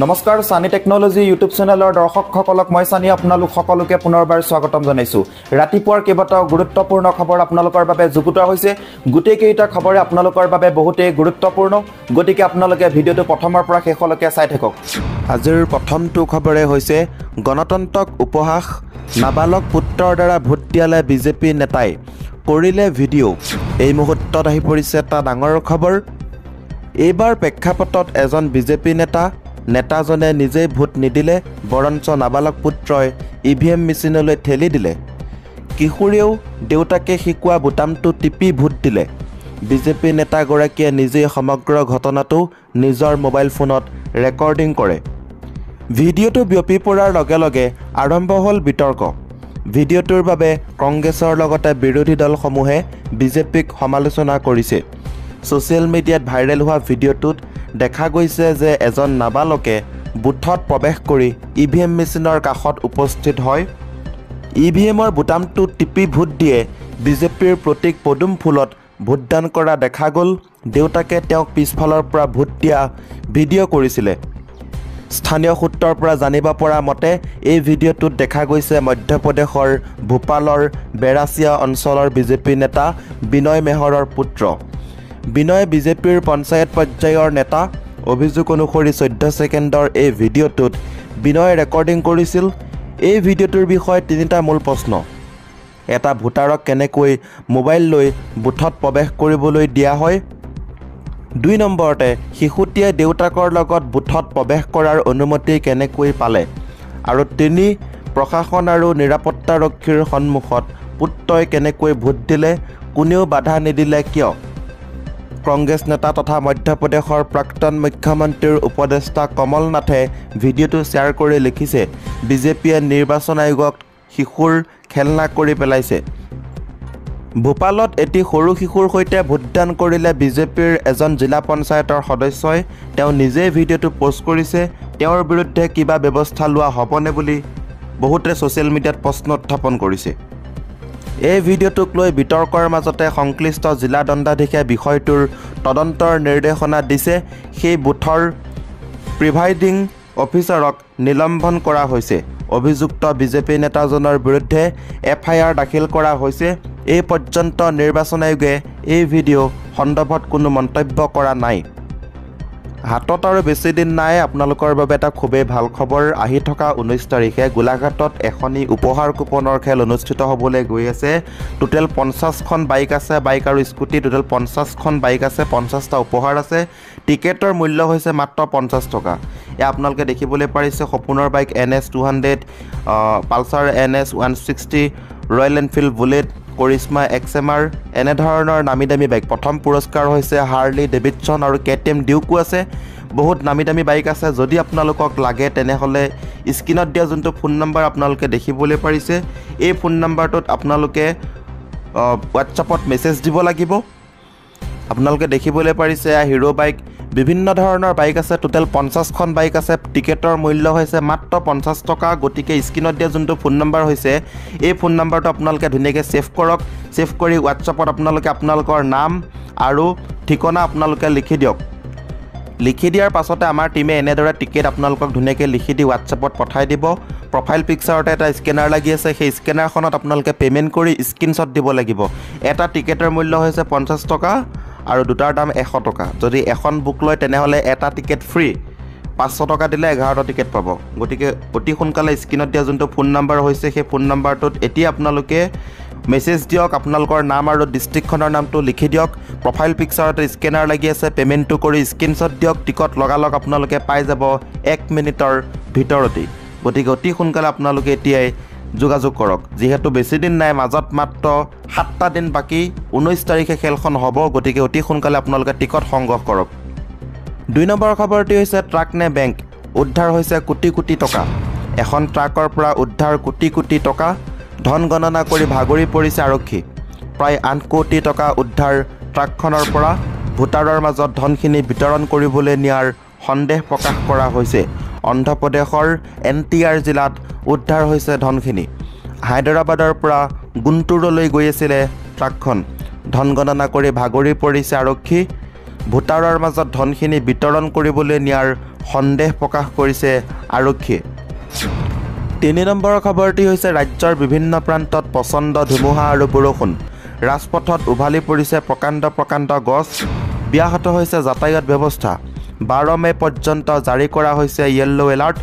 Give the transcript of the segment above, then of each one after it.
নমস্কাৰ সানি technology YouTube চেনেলৰ দৰ্শকসকলক মই সানি আপোনালোক সকলোকে পুনৰবাৰ স্বাগতম জনাইছো। ৰাতিপুৱাৰ কেইবাটাও গুৰুত্বপূৰ্ণ খবৰ আপোনালোকৰ বাবে যুগুতোৱা হৈছে। গোটেইকেইটা খবৰে আপোনালোকৰ বাবে বহুতেই গুৰুত্বপূৰ্ণ, গতিকে আপোনালোকে ভিডিঅ'টো প্ৰথমৰ পৰা শেষলৈকে চাই থাকক। আজিৰ প্ৰথমটো খবৰে হৈছে গণতন্ত্ৰক উপহাস, নাবালক পুত্ৰৰ দ্বাৰা ভোট দিয়ালে বিজেপি নেতাই, কৰিলে ভিডিঅ'। এই মুহূৰ্তত আহি পৰিছে এটা ডাঙৰ খবৰ। এইবাৰ প্ৰেক্ষাপটত এজন বিজেপি নেতাজনে নিজেই ভোট নিদিলে, বৰঞ্চ নাবালক পুত্ৰই ইভিএম মেচিনলৈ ঠেলি দিলে। কিশোৰেও দেউতাকে শিকোৱা বুটামটো টিপি ভোট দিলে। বিজেপি নেতাগৰাকীয়ে নিজেই সমগ্ৰ ঘটনাটো নিজৰ মোবাইল ফোনত ৰেকৰ্ডিং কৰে। ভিডিঅ'টো বিয়পি পৰাৰ লগে লগে আৰম্ভ হ'ল বিতৰ্ক। ভিডিঅ'টোৰ বাবে কংগ্ৰেছৰ লগতে বিৰোধী দলসমূহে বিজেপিক সমালোচনা কৰিছে। ছ'চিয়েল মিডিয়াত ভাইৰেল হোৱা ভিডিঅ'টোত দেখা গৈছে যে এজন নাবালকে বুথত প্ৰৱেশ কৰি ইভিএম মেচিনৰ কাষত উপস্থিত হয়। ইভিএমৰ বুটামটো টিপি ভোট দিয়ে। বিজেপিৰ প্ৰতীক পদুম ফুলত ভোটদান কৰা দেখা গ'ল। দেউতাকে তেওঁক পিছফালৰ পৰা ভোট দিয়া ভিডিঅ' কৰিছিলে। স্থানীয় সূত্ৰৰ পৰা জানিব পৰা মতে এই ভিডিঅ'টোত দেখা গৈছে মধ্যপ্ৰদেশৰ ভূপালৰ বেৰাচিয়া অঞ্চলৰ বিজেপি নেতা বিনয় মেহৰৰ পুত্ৰ। বিনয় বিজেপিৰ পঞ্চায়ত পৰ্যায়ৰ নেতা। অভিযোগ অনুসৰি 14 ছেকেণ্ডৰ এই ভিডিঅ'টোত বিনয়ে ৰেকৰ্ডিং কৰিছিল। এই ভিডিঅ'টোৰ বিষয়ে তিনিটা মূল প্ৰশ্ন। এটা, ভোটাৰক কেনেকৈ মোবাইল লৈ বুথত প্ৰৱেশ কৰিবলৈ দিয়া হয়। 2 নম্বৰতে, শিশুটিয়ে দেউতাকৰ লগত বুথত প্ৰৱেশ কৰাৰ অনুমতি কেনেকৈ পালে। আৰু 3, প্ৰশাসন আৰু নিৰাপত্তাৰক্ষীৰ সন্মুখত পুত্ৰই কেনেকৈ ভোট দিলে, কোনেও বাধা নিদিলে কিয়। কংগ্ৰেছ নেতা তথা মধ্যপ্ৰদেশৰ প্ৰাক্তন মুখ্যমন্ত্ৰীৰ উপদেষ্টা কমল নাথে ভিডিঅ'টো শ্বেয়াৰ কৰি লিখিছে, বিজেপিয়ে নিৰ্বাচন আয়োগক শিশুৰ খেলনা কৰি পেলাইছে। ভূপালত এটি সৰু শিশুৰ সৈতে ভোটদান কৰিলে বিজেপিৰ এজন জিলা পঞ্চায়তৰ সদস্যই। তেওঁ নিজেই ভিডিঅ'টো পোষ্ট কৰিছে। তেওঁৰ বিৰুদ্ধে কিবা ব্যৱস্থা লোৱা হ'বনে বুলি বহুতে ছ'চিয়েল মিডিয়াত প্ৰশ্ন উত্থাপন কৰিছে। এই ভিডিঅ'টোক লৈ বিতৰ্কৰ মাজতে সংশ্লিষ্ট জিলা দণ্ডাধীশে বিষয়টোৰ তদন্তৰ নিৰ্দেশনা দিছে। সেই বুথৰ প্ৰিভাইডিং অফিচাৰক নিলম্বন কৰা হৈছে। অভিযুক্ত বিজেপি নেতাজনৰ বিৰুদ্ধে FIR দাখিল কৰা হৈছে। এই পৰ্যন্ত নিৰ্বাচন আয়োগে এই ভিডিঅ' সন্দৰ্ভত কোনো মন্তব্য কৰা নাই। হাতত আৰু বেছি দিন নাই, আপোনালোকৰ বাবে এটা খুবেই ভাল খবৰ। আহি থকা 19 তাৰিখে গোলাঘাটত এখনি উপহাৰ কুপনৰ খেল অনুষ্ঠিত হ'বলৈ গৈ আছে। টোটেল 50খন বাইক আছে, বাইক আৰু স্কুটি টোটেল 50খন বাইক আছে, 50টা উপহাৰ আছে। টিকেটৰ মূল্য হৈছে মাত্ৰ 50 টকা। এয়া আপোনালোকে দেখিবলৈ পাৰিছে সপোনৰ bike NS 200, Pulsar NS 160, royal Enfield bullet, Karishma XMR, এনেধৰণৰ নামী দামী বাইক। প্ৰথম পুৰস্কাৰ হৈছে হাৰ্লি ডেভিডছন আৰু KTM ডিউকো আছে। বহুত নামী দামী বাইক আছে। যদি আপোনালোকক লাগে তেনেহ'লে স্ক্ৰীনত দিয়া যোনটো ফোন নম্বৰ আপোনালোকে দেখিবলৈ পাৰিছে, এই ফোন নম্বৰটোত আপোনালোকে হোৱাটছআপত মেছেজ দিব লাগিব। আপোনালোকে দেখিবলৈ পাৰিছে হিৰো বাইক, বিভিন্ন ধৰণৰ বাইক আছে। টোটেল 50খন বাইক আছে। টিকেটৰ মূল্য হৈছে মাত্ৰ 50 টকা। গতিকে স্ক্ৰীনত দিয়া যোনটো ফোন নম্বৰ হৈছে, এই ফোন নম্বৰটো আপোনালোকে ধুনীয়াকৈ ছেভ কৰক। ছেভ কৰি হোৱাটছআপত আপোনালোকে আপোনালোকৰ নাম আৰু ঠিকনা আপোনালোকে লিখি দিয়ক। লিখি দিয়াৰ পাছতে আমাৰ টীমে এনেদৰে টিকেট আপোনালোকক ধুনীয়াকৈ লিখি দি হোৱাটছআপত পঠাই দিব। প্ৰফাইল পিকচাৰতে এটা স্কেনাৰ লাগি আছে। সেই স্কেনাৰখনত আপোনালোকে পে'মেণ্ট কৰি স্ক্ৰীনশ্বট দিব লাগিব। এটা টিকেটৰ মূল্য হৈছে 50 টকা আৰু দুটাৰ দাম 100 টকা। যদি এখন বুক লয় তেনেহ'লে এটা টিকেট ফ্ৰী। 500 টকা দিলে 11টা টিকেট পাব। গতিকে অতি সোনকালে স্ক্ৰীনত দিয়া যোনটো ফোন নম্বৰ হৈছে, সেই ফোন নম্বৰটোত এতিয়া আপোনালোকে মেছেজ দিয়ক। আপোনালোকৰ নাম আৰু ডিষ্ট্ৰিক্টখনৰ নামটো লিখি দিয়ক। প্ৰফাইল পিকচাৰতে স্কেনাৰ লাগি আছে, পে'মেণ্টটো কৰি স্ক্ৰীনশ্বট দিয়ক। টিকট লগালগ আপোনালোকে পাই যাব 1 মিনিটৰ ভিতৰতেই। গতিকে অতি সোনকালে আপোনালোকে এতিয়াই যোগাযোগ কৰক। যিহেতু বেছি দিন নাই, মাজত মাত্ৰ 7টা দিন বাকী। 19 তাৰিখে খেলখন হ'ব। গতিকে অতি সোনকালে আপোনালোকে টিকট সংগ্ৰহ কৰক। 2 নম্বৰ খবৰটি হৈছে ট্ৰাক নে বেংক, উদ্ধাৰ হৈছে কোটি কোটি টকা। এখন ট্ৰাকৰ পৰা উদ্ধাৰ কোটি কোটি টকা। ধন গণনা কৰি ভাগৰি পৰিছে আৰক্ষী। প্ৰায় 8 কোটি টকা উদ্ধাৰ ট্ৰাকখনৰ পৰা। ভোটাৰৰ মাজত ধনখিনি বিতৰণ কৰিবলৈ নিয়াৰ সন্দেহ প্ৰকাশ কৰা হৈছে। অন্ধ্ৰপ্ৰদেশৰ NTR জিলাত উদ্ধাৰ হৈছে ধনখিনি। হায়দৰাবাদৰ পৰা গুণ্টুৰলৈ গৈ আছিলে ট্ৰাকখন। ধন গণনা কৰি ভাগৰি পৰিছে আৰক্ষী। ভোটাৰৰ মাজত ধনখিনি বিতৰণ কৰিবলৈ নিয়াৰ সন্দেহ প্ৰকাশ কৰিছে আৰক্ষীয়ে। 3 নম্বৰৰ খবৰটি হৈছে ৰাজ্যৰ বিভিন্ন প্ৰান্তত প্ৰচণ্ড ধুমুহা আৰু বৰষুণ। ৰাজপথত উভালি পৰিছে প্ৰকাণ্ড গছ, ব্যাহত হৈছে যাতায়াত ব্যৱস্থা। 12 মে পৰ্যন্ত জাৰি কৰা হৈছে য়েল্লো এলাৰ্ট।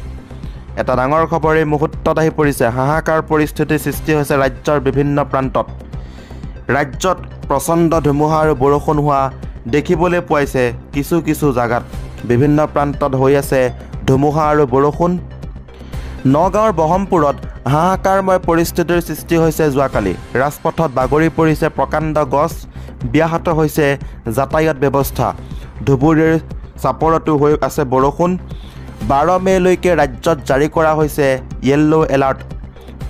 এটা ডাঙৰ খবৰ এই মুহূৰ্তত আহি পৰিছে। হাহাকাৰ পৰিস্থিতিৰ সৃষ্টি হৈছে ৰাজ্যৰ বিভিন্ন প্ৰান্তত। ৰাজ্যত প্ৰচণ্ড ধুমুহা আৰু বৰষুণ হোৱা দেখিবলৈ পোৱাইছে কিছু জাগাত। বিভিন্ন প্ৰান্তত হৈ আছে ধুমুহা আৰু বৰষুণ। নগাঁৱৰ বহমপুৰত হাহাকাৰময় পৰিস্থিতিৰ সৃষ্টি হৈছে যোৱাকালি। ৰাজপথত বাগৰি পৰিছে প্ৰকাণ্ড গছ, ব্যাহত হৈছে যাতায়াত ব্যৱস্থা। ধুবুৰীৰ চাপৰতো হৈ আছে বৰষুণ। 12 মেলৈকে ৰাজ্যত জাৰি কৰা হৈছে য়েল্লো এলাৰ্ট।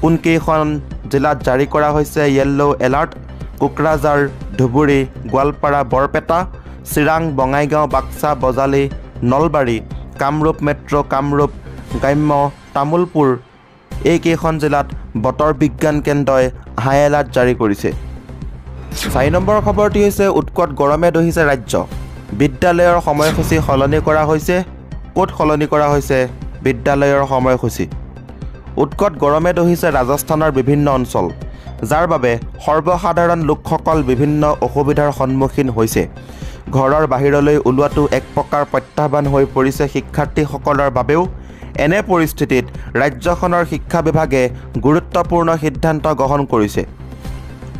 কোনকেইখন জিলাত জাৰি কৰা হৈছে yellow alert? Kokrajhar, Dhubri, Goalpara, Barpeta, Chirang, Bongaigaon, Baksa, Bajali, Nalbari, Kamrup metro', Kamrup গ্ৰাম্য, তামুলপুৰ এইকেইখন জিলাত বতৰ বিজ্ঞান কেন্দ্ৰই হাই এলাৰ্ট জাৰি কৰিছে। 4 নম্বৰ খবৰটি হৈছে উৎকট গৰমে দহিছে ৰাজ্য। বিদ্যালয়ৰ সময়সূচী সলনি কৰা হৈছে। ক'ত সলনি কৰা হৈছে বিদ্যালয়ৰ সময়সূচী? উৎকট গৰমে দহিছে ৰাজস্থানৰ বিভিন্ন অঞ্চল, যাৰ বাবে সৰ্বসাধাৰণ লোকসকল বিভিন্ন অসুবিধাৰ সন্মুখীন হৈছে। ঘৰৰ বাহিৰলৈ ওলোৱাটো এক প্ৰকাৰ প্ৰত্যাহ্বান হৈ পৰিছে শিক্ষাৰ্থীসকলৰ বাবেও। এনে পৰিস্থিতিত ৰাজ্যখনৰ শিক্ষা বিভাগে গুৰুত্বপূৰ্ণ সিদ্ধান্ত গ্ৰহণ কৰিছে।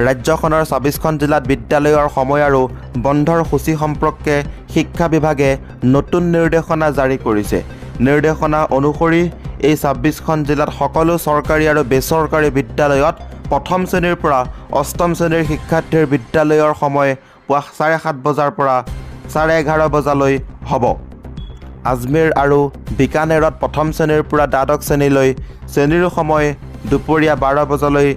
ৰাজ্যখনৰ 26খন জিলাত বিদ্যালয়ৰ সময় আৰু বন্ধৰ সূচী সম্পৰ্কে শিক্ষা বিভাগে নতুন নিৰ্দেশনা জাৰি কৰিছে। নিৰ্দেশনা অনুসৰি এই 26খন জিলাত সকলো চৰকাৰী আৰু বেচৰকাৰী বিদ্যালয়ত 1ম শ্ৰেণীৰ পৰা 8ম শ্ৰেণীৰ শিক্ষাৰ্থীৰ বিদ্যালয়ৰ সময় পুৱা 7:30 বজাৰ পৰা 11:30 বজালৈ হ'ব। আজমেৰ আৰু বিকানেৰত 1ম শ্ৰেণীৰ পৰা দ্বাদশ শ্ৰেণীলৈ শ্ৰেণীৰ সময় দুপৰীয়া 12 বজালৈ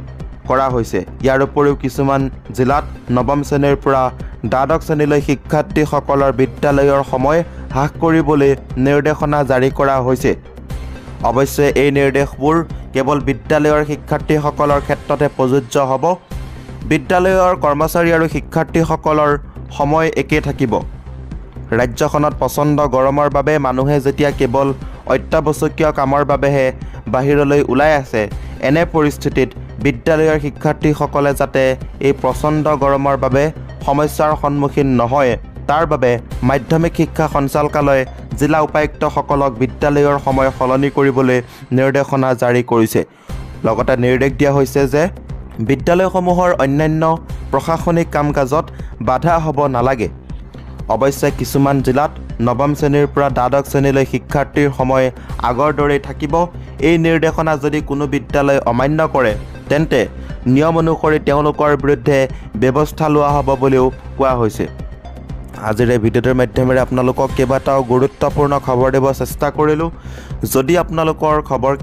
কৰা হৈছে। ইয়াৰ উপৰিও কিছুমান জিলাত 9ম শ্ৰেণীৰ পৰা দ্বাদশ শ্ৰেণীলৈ শিক্ষাৰ্থীসকলৰ বিদ্যালয়ৰ সময় হ্ৰাস কৰিবলৈ নিৰ্দেশনা জাৰি কৰা হৈছে। অৱশ্যে এই নিৰ্দেশবোৰ কেৱল বিদ্যালয়ৰ শিক্ষাৰ্থীসকলৰ ক্ষেত্ৰতে প্ৰযোজ্য হ'ব। বিদ্যালয়ৰ কৰ্মচাৰী আৰু শিক্ষাৰ্থীসকলৰ সময় একেই থাকিব। ৰাজ্যখনত প্ৰচণ্ড গৰমৰ বাবে মানুহে যেতিয়া কেৱল অত্যাৱশ্যকীয় কামৰ বাবেহে বাহিৰলৈ ওলাই আছে, এনে পৰিস্থিতিত বিদ্যালয়ৰ শিক্ষাৰ্থীসকলে যাতে এই প্ৰচণ্ড গৰমৰ বাবে সমস্যাৰ সন্মুখীন নহয়, তাৰ বাবে মাধ্যমিক শিক্ষা সঞ্চালকালয়ে জিলা উপায়ুক্তসকলক বিদ্যালয়ৰ সময় সলনি কৰিবলৈ নিৰ্দেশনা জাৰি কৰিছে। লগতে নিৰ্দেশ দিয়া হৈছে যে বিদ্যালয়সমূহৰ অন্যান্য প্ৰশাসনিক কাম কাজত বাধা হ'ব নালাগে। অৱশ্যে কিছুমান জিলাত 9ম শ্ৰেণীৰ পৰা দ্বাদশ শ্ৰেণীলৈ শিক্ষাৰ্থীৰ সময় আগৰ দৰেই থাকিব। এই নিৰ্দেশনা যদি কোনো বিদ্যালয় অমান্য কৰে, তেন্তে নিয়ম অনুসৰি তেওঁলোকৰ বিৰুদ্ধে ব্যৱস্থা লোৱা হ'ব বুলিও কোৱা হৈছে। আজিৰ এই ভিডিঅ'টোৰ মাধ্যমেৰে আপোনালোকক কেইবাটাও গুৰুত্বপূৰ্ণ খবৰ দিব চেষ্টা কৰিলোঁ। যদি আপোনালোকৰ খবৰ